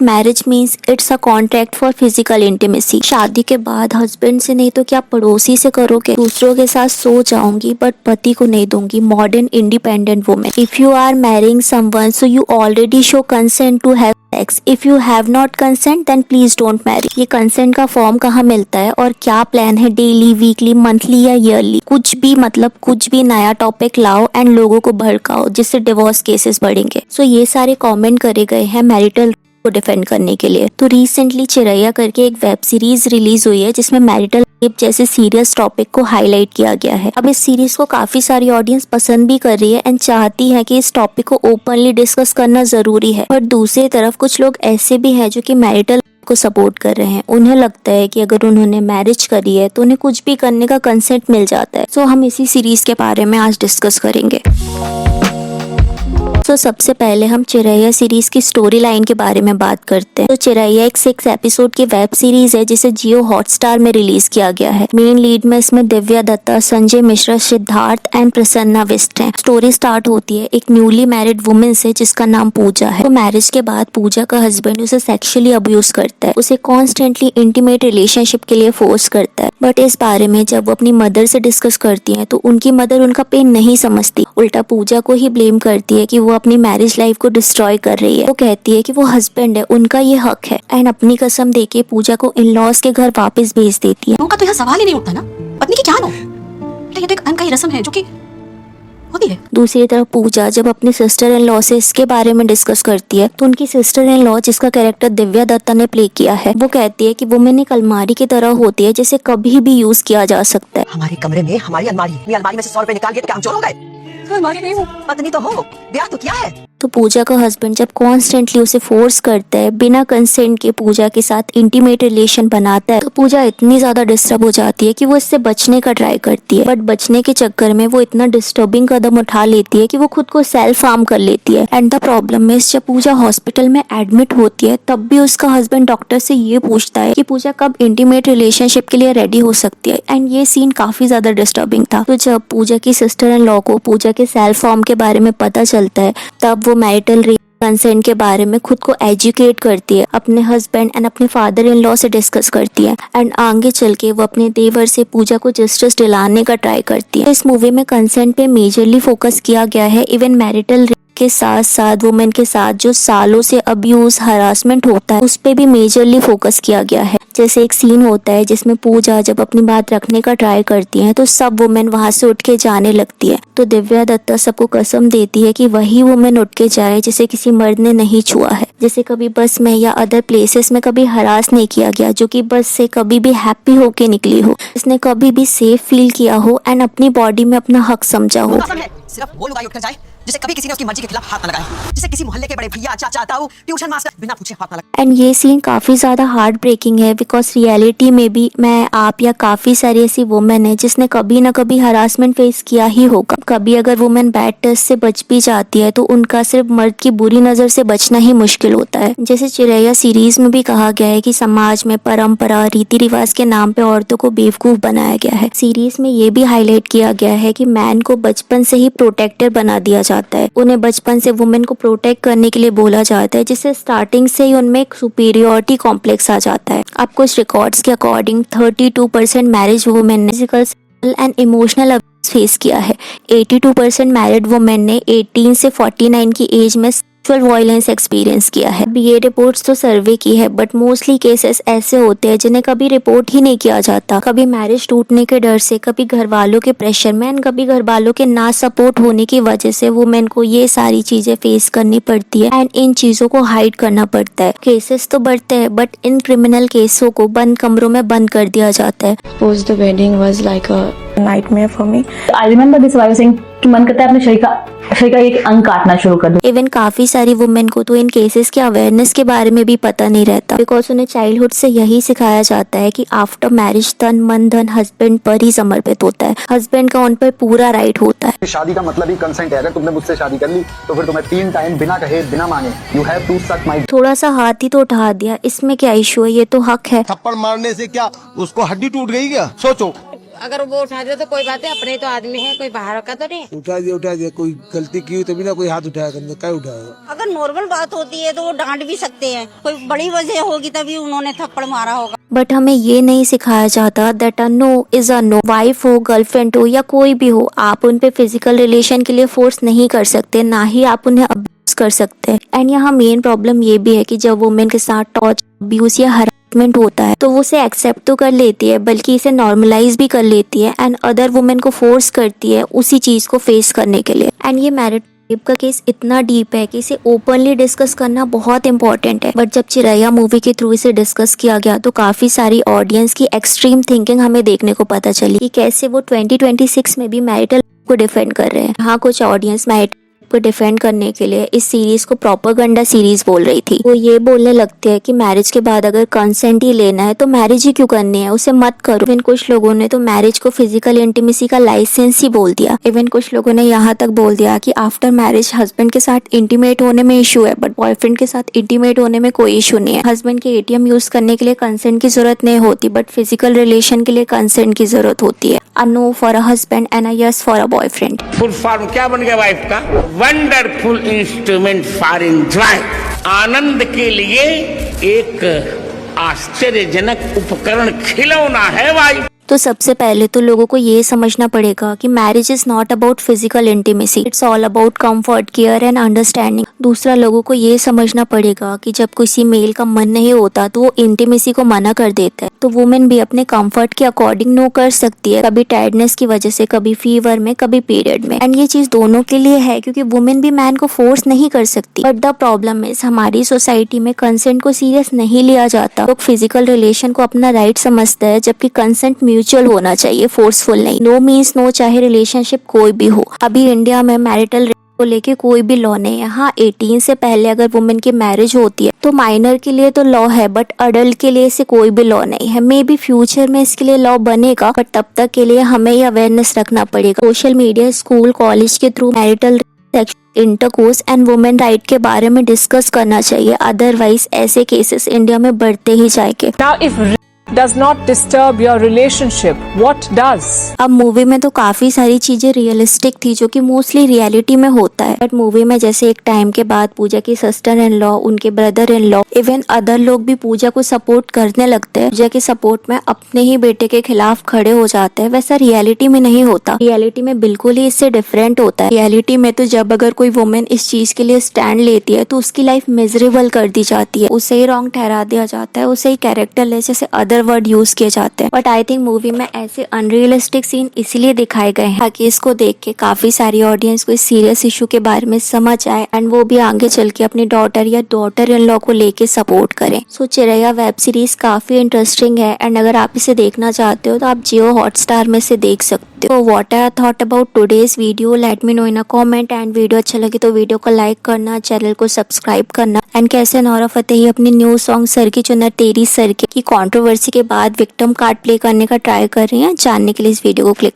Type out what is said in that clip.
Marriage means it's a contract for physical intimacy. शादी के बाद हस्बैंड से नहीं तो क्या पड़ोसी से करोगे। दूसरों के साथ सो जाऊंगी बट पति को नहीं दूंगी। Modern independent women. If you are marrying someone so you already show consent to have sex. If you have not consent then please don't marry. ये कंसेंट का फॉर्म कहाँ मिलता है और क्या प्लान है, डेली, वीकली, मंथली या yearly? कुछ भी, मतलब कुछ भी नया टॉपिक लाओ एंड लोगों को भड़काओ जिससे डिवोर्स केसेस बढ़ेंगे। सो ये सारे कमेंट करे गए हैं मैरिटल को डिफेंड करने के लिए। तो रिसेंटली चिरैया करके एक वेब सीरीज रिलीज हुई है जिसमें मैरिटल रेप जैसे सीरियस टॉपिक को हाईलाइट किया गया है। अब इस सीरीज को काफी सारी ऑडियंस पसंद भी कर रही है एंड चाहती है कि इस टॉपिक को ओपनली डिस्कस करना जरूरी है। बट दूसरी तरफ कुछ लोग ऐसे भी हैं जो कि मैरिटल को सपोर्ट कर रहे हैं। उन्हें लगता है कि अगर उन्होंने मैरिज करी है तो उन्हें कुछ भी करने का कंसेंट मिल जाता है। सो हम इसी सीरीज के बारे में आज डिस्कस करेंगे। तो सबसे पहले हम चिरैया सीरीज की स्टोरी लाइन के बारे में बात करते हैं। तो चिरैया एक 6 एपिसोड की वेब सीरीज है जिसे जियो हॉटस्टार में रिलीज किया गया है। मेन लीड में इसमें दिव्या दत्ता, संजय मिश्रा, सिद्धार्थ एंड प्रसन्ना विस्ट हैं। स्टोरी स्टार्ट होती है एक न्यूली मैरिड वुमेन से जिसका नाम पूजा है। तो मैरिज के बाद पूजा का हस्बैंड उसे सेक्सुअली अब्यूज करता है, उसे कॉन्स्टेंटली इंटीमेट रिलेशनशिप के लिए फोर्स करता है। बट इस बारे में जब वो अपनी मदर से डिस्कस करती है तो उनकी मदर उनका पेन नहीं समझती, उल्टा पूजा को ही ब्लेम करती है कि वो अपनी मैरिज लाइफ को डिस्ट्रॉय कर रही है। वो कहती है कि वो हस्बैंड है, उनका ये हक है एंड अपनी कसम देके पूजा को इन लॉज के घर वापस भेज देती है। उनका तो यहाँ सवाल ही नहीं उठता ना, पत्नी की क्या नो, ये तो एक अनकही रस्म है जो कि होती है। दूसरी तरफ पूजा जब अपनी सिस्टर इन लॉ से इसके बारे में डिस्कस करती है तो उनकी सिस्टर इन लॉ जिसका कैरेक्टर दिव्या दत्ता ने प्ले किया है वो कहती है कि वुमेन एक अलमारी की तरह होती है जिसे कभी भी यूज किया जा सकता है। हमारे कमरे में हमारी अलमारी में से 100 रुपए निकाल के क्या हम चोर हो गए? अलमारी नहीं हूँ, पत्नी तो हो, ब्याह तो क्या है। तो पूजा का हस्बैंड जब कॉन्स्टेंटली उसे फोर्स करता है, बिना कंसेंट के पूजा के साथ इंटीमेट रिलेशन बनाता है, तो पूजा इतनी ज्यादा डिस्टर्ब हो जाती है कि वो इससे बचने का ट्राई करती है। बट बचने के चक्कर में वो इतना डिस्टर्बिंग कदम उठा लेती है कि वो खुद को सेल्फ हार्म कर लेती है। एंड द प्रॉब्लम इज जब पूजा हॉस्पिटल में एडमिट होती है तब भी उसका हस्बैंड डॉक्टर से ये पूछता है कि पूजा कब इंटीमेट रिलेशनशिप के लिए रेडी हो सकती है। एंड ये सीन काफी ज्यादा डिस्टर्बिंग था। तो जब पूजा की सिस्टर इन लॉ को पूजा के सेल्फ हार्म के बारे में पता चलता है तब वो मैरिटल कंसेंट के बारे में खुद को एजुकेट करती है, अपने हस्बैंड एंड अपने फादर इन लॉ से डिस्कस करती है एंड आगे चल के वो अपने देवर से पूजा को जस्टिस दिलाने का ट्राई करती है। इस मूवी में कंसेंट पे मेजरली फोकस किया गया है। इवन मैरिटल के साथ साथ वुमेन के साथ जो सालों से अब्यूज हरासमेंट होता है उस पे भी मेजरली फोकस किया गया है। जैसे एक सीन होता है जिसमें पूजा जब अपनी बात रखने का ट्राई करती है तो सब वुमेन वहां से उठ के जाने लगती है। तो दिव्या दत्ता सबको कसम देती है कि वही वुमेन उठ के जाए जिसे किसी मर्द ने नहीं छुआ है, जिसे कभी बस में या अदर प्लेसेस में कभी हरास नहीं किया गया, जो कि बस से कभी भी हैप्पी होके निकली हो, जिसने कभी भी सेफ फील किया हो एंड अपनी बॉडी में अपना हक समझा हो। सिर्फ वो लुगाई उठ कर जाए जिसे कभी किसी ने उसकी मर्जी के खिलाफ हाथ न लगाया, जिसे किसी मोहल्ले के बड़े भैया, चाचा, ताऊ, ट्यूशन मास्टर बिना पूछे हाथ न लगाए। एंड ये सीन काफी ज्यादा हार्ट ब्रेकिंग है बिकॉज रियलिटी में भी मैं, आप या काफी सारी ऐसी वुमेन है जिसने कभी न कभी हरासमेंट फेस किया ही होगा। कभी अगर वुमेन बैड टच से बच भी जाती है तो उनका सिर्फ मर्द की बुरी नजर से बचना ही मुश्किल होता है। जैसे चिरैया सीरीज में भी कहा गया है कि समाज में परंपरा, रीति रिवाज के नाम पे औरतों को बेवकूफ बनाया गया है। सीरीज में ये भी हाईलाइट किया गया है कि मैन को बचपन से ही प्रोटेक्टर बना दिया जाता है। उन्हें बचपन से वुमेन को प्रोटेक्ट करने के लिए बोला जाता है, जिससे स्टार्टिंग से ही उनमें एक सुपीरियोरिटी कॉम्प्लेक्स आ जाता है। अब कुछ रिकॉर्ड्स के अकॉर्डिंग 32% मैरिज वुमेन ने फिजिकल एंड इमोशनल फेस किया है। 82% मैरिड वुमेन ने 18 से 49 की एज में सेक्सुअल वायलेंस एक्सपीरियंस किया है। ये रिपोर्ट्स तो सर्वे की है बट मोस्टली केसेस ऐसे होते हैं जिन्हें कभी रिपोर्ट ही नहीं किया जाता। कभी मैरिज टूटने के डर से, कभी घर वालों के प्रेशर में, कभी घर वालों के ना सपोर्ट होने की वजह से वुमेन को ये सारी चीजें फेस करनी पड़ती है एंड इन चीजों को हाइड करना पड़ता है। केसेस तो बढ़ते हैं बट इन क्रिमिनल केसों को बंद कमरों में बंद कर दिया जाता है। Suppose the wedding was like a nightmare for me. I remember this wife saying कि मन करता है अपने शरीर का एक अंग काटना शुरू कर दूं। इवन काफी सारी वुमेन को तो इन केसेस के अवेयरनेस के बारे में भी पता नहीं रहता बिकॉज उन्हें चाइल्डहुड से यही सिखाया जाता है कि आफ्टर मैरिज तन मन धन हस्बैंड पर ही समर्पित होता है, हस्बैंड का उन पर पूरा राइट होता है। शादी का मतलब ही कंसेंट है। अगर तुमने मुझसे शादी कर ली तो फिर तुम्हें 3 टाइम बिना कहे बिना मांगे you have to suck my. थोड़ा सा हाथ ही तो उठा दिया, इसमें क्या इशू है, ये तो हक है। थप्पड़ मारने से क्या उसको हड्डी टूट गई क्या? सोचो अगर वो उठा दे तो कोई बात है, अपने तो आदमी है, कोई बाहर का तो नहीं। उठा दिया कोई गलती की तभी ना कोई हाथ उठाया करना, क्या उठाएगा। अगर नॉर्मल बात होती है तो वो डांट भी सकते हैं, कोई बड़ी वजह होगी तभी उन्होंने थप्पड़ मारा होगा। बट हमें ये नहीं सिखाया जाता that a no is a no. Wife हो, गर्लफ्रेंड हो या कोई भी हो, आप उन पे फिजिकल रिलेशन के लिए फोर्स नहीं कर सकते, ना ही आप उन्हें अब्यूज कर सकते हैं। एंड यहाँ मेन प्रॉब्लम ये भी है कि जब वुमेन के साथ टॉर्चर, अब्यूज या हरासमेंट होता है तो वो उसे एक्सेप्ट तो कर लेती है, बल्कि इसे नॉर्मलाइज भी कर लेती है एंड अदर वुमेन को फोर्स करती है उसी चीज को फेस करने के लिए। एंड ये मैरिड रेप का केस इतना डीप है कि इसे ओपनली डिस्कस करना बहुत इंपॉर्टेंट है। बट जब चिरैया मूवी के थ्रू इसे डिस्कस किया गया तो काफी सारी ऑडियंस की एक्सट्रीम थिंकिंग हमें देखने को पता चली कि कैसे वो 2026 में भी मैरिटल को डिफेंड कर रहे हैं। यहाँ कुछ ऑडियंस मैरिटल को डिफेंड करने के लिए इस सीरीज को प्रोपेगेंडा सीरीज बोल रही थी। वो ये बोलने लगते हैं कि मैरिज के बाद अगर कंसेंट ही लेना है तो मैरिज ही क्यों करनी है, उसे मत करो। इवन कुछ लोगों ने तो मैरिज को फिजिकल इंटीमेसी का लाइसेंस ही बोल दिया। इवन कुछ लोगों ने यहाँ तक बोल दिया कि आफ्टर मैरिज हस्बैंड के साथ इंटीमेट होने में इशू है, बट बॉयफ्रेंड के साथ इंटीमेट होने में कोई इशू नहीं है। हस्बैंड के ATM यूज करने के लिए कंसेंट की जरूरत नहीं होती, बट फिजिकल रिलेशन के लिए कंसेंट की जरूरत होती है। A no for a husband and a yes for a boyfriend. Full form क्या बन गया वाइफ का? Wonderful instrument for enjoy. आनंद के लिए एक आश्चर्यजनक उपकरण, खिलौना है वाइफ। तो सबसे पहले तो लोगों को ये समझना पड़ेगा कि marriage is not about physical intimacy, it's all about comfort, care and understanding. दूसरा, लोगों को ये समझना पड़ेगा कि जब किसी मेल का मन नहीं होता तो वो इंटीमेसी को मना कर देता है, तो वुमेन भी अपने कंफर्ट के अकॉर्डिंग नो कर सकती है, कभी टायर्डनेस की वजह से, कभी फीवर में, कभी पीरियड में। एंड ये चीज दोनों के लिए है क्योंकि वुमेन भी मैन को फोर्स नहीं कर सकती। बट द प्रॉब्लम इज हमारी सोसाइटी में कंसेंट को सीरियस नहीं लिया जाता। लोग फिजिकल रिलेशन को अपना राइट समझते हैं, जबकि कंसेंट म्यूचुअल होना चाहिए, फोर्सफुल नहीं। नो मीन्स नो, चाहे रिलेशनशिप कोई भी हो। अभी इंडिया में मैरिटल को लेके कोई भी लॉ नहीं है। हाँ, 18 से पहले अगर वुमेन की मैरिज होती है तो माइनर के लिए तो लॉ है, बट अडल्ट के लिए इसे कोई भी लॉ नहीं है। मे बी फ्यूचर में इसके लिए लॉ बनेगा, बट तब तक के लिए हमें ये अवेयरनेस रखना पड़ेगा। सोशल मीडिया, स्कूल, कॉलेज के through marital intercourse and women right के बारे में डिस्कस करना चाहिए, अदरवाइज ऐसे केसेस इंडिया में बढ़ते ही जाएंगे। Now, if does not disturb your relationship, what does? अब मूवी में तो काफी सारी चीजें रियलिस्टिक थी जो कि मोस्टली रियलिटी में होता है, बट मूवी में जैसे एक टाइम के बाद पूजा की सिस्टर इन लॉ, उनके brother in law, even other लोग भी पूजा को सपोर्ट करने लगते हैं, पूजा के सपोर्ट में अपने ही बेटे के खिलाफ खड़े हो जाते हैं। वैसा रियलिटी में नहीं होता। रियलिटी में बिल्कुल ही इससे डिफरेंट होता है। रियलिटी में तो जब अगर कोई वुमेन इस चीज के लिए स्टैंड लेती है तो उसकी लाइफ मिजरेबल कर दी जाती है, उसे ही रॉन्ग ठहरा दिया जाता है, उसे ही कैरेक्टरलेस जैसे अदर वर्ड यूज किए जाते हैं। बट आई थिंक मूवी में ऐसे अनरियलिस्टिक सीन इसलिए दिखाए गए हैं ताकि इसको देख के काफी सारी ऑडियंस को इस सीरियस इशू के बारे में समझ आए एंड वो भी आगे चल के अपनी डॉटर या डॉटर इन लॉ को लेके सपोर्ट करें। सो चिरैया वेब सीरीज काफी इंटरेस्टिंग है एंड अगर आप इसे देखना चाहते हो तो आप जियो हॉटस्टार में से देख सकते हो। What I thought about today's video, let me know in a comment. And video अच्छा लगे तो वीडियो को लाइक करना, चैनल को सब्सक्राइब करना। एंड कैसे नौरा फतेही अपनी न्यू सॉन्ग सर की चुनर तेरी सर की कंट्रोवर्सी के बाद विक्टिम कार्ड प्ले करने का ट्राई कर रही हैं, जानने के लिए इस वीडियो को क्लिक